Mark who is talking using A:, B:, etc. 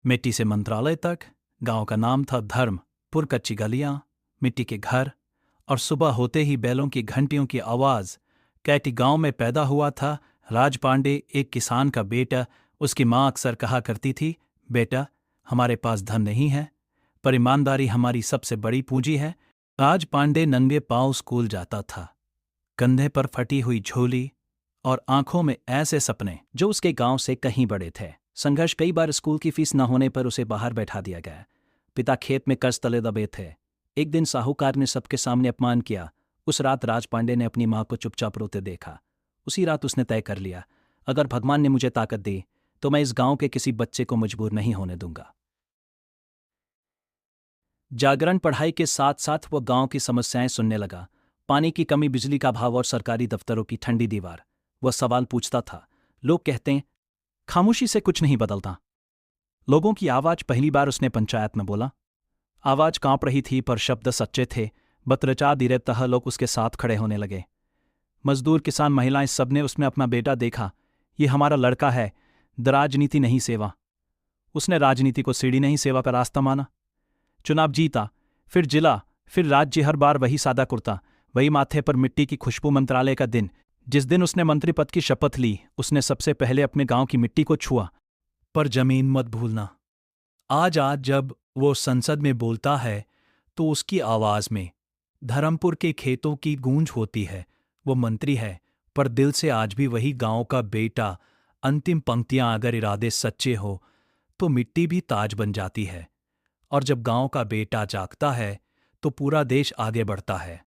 A: मिट्टी से मंत्रालय तक। गांव का नाम था धर्मपुर। कच्ची गलियां, मिट्टी के घर, और सुबह होते ही बैलों की घंटियों की आवाज। कैटी गांव में पैदा हुआ था राज पांडे, एक किसान का बेटा। उसकी मां अक्सर कहा करती थी, बेटा, हमारे पास धन नहीं है, पर ईमानदारी हमारी सबसे बड़ी पूंजी है। राज पांडे नंगे पांव स्कूल जाता था, कंधे पर फटी हुई झोली और आंखों में ऐसे सपने जो उसके गांव से कहीं बड़े थे। संघर्ष, कई बार स्कूल की फीस न होने पर उसे बाहर बैठा दिया गया। पिता खेत में कर्ज तले दबे थे। एक दिन साहूकार ने सबके सामने अपमान किया। उस रात राज पांडे ने अपनी मां को चुपचाप रोते देखा। उसी रात उसने तय कर लिया, अगर भगवान ने मुझे ताकत दी तो मैं इस गांव के किसी बच्चे को मजबूर नहीं होने दूंगा। जागरण पढ़ाई के साथ साथ वह गांव की समस्याएं सुनने लगा। पानी की कमी, बिजली का अभाव और सरकारी दफ्तरों की ठंडी दीवार। वह सवाल पूछता था। लोग कहते हैं खामोशी से कुछ नहीं बदलता। लोगों की आवाज, पहली बार उसने पंचायत में बोला। आवाज कांप रही थी पर शब्द सच्चे थे। बतरचा धीरे तह लोग उसके साथ खड़े होने लगे। मजदूर, किसान, महिलाएं, सबने उसमें अपना बेटा देखा। ये हमारा लड़का है, राजनीति नहीं सेवा। उसने राजनीति को सीढ़ी नहीं, सेवा का रास्ता माना। चुनाव जीता, फिर जिला, फिर राज्य। हर बार वही सादा कुर्ता, वही माथे पर मिट्टी की खुशबू। मंत्रालय का दिन, जिस दिन उसने मंत्री पद की शपथ ली, उसने सबसे पहले अपने गांव की मिट्टी को छुआ। पर जमीन मत भूलना। आज जब वो संसद में बोलता है तो उसकी आवाज में धर्मपुर के खेतों की गूंज होती है। वो मंत्री है पर दिल से आज भी वही गांव का बेटा। अंतिम पंक्तियां, अगर इरादे सच्चे हो तो मिट्टी भी ताज बन जाती है। और जब गांव का बेटा जागता है तो पूरा देश आगे बढ़ता है।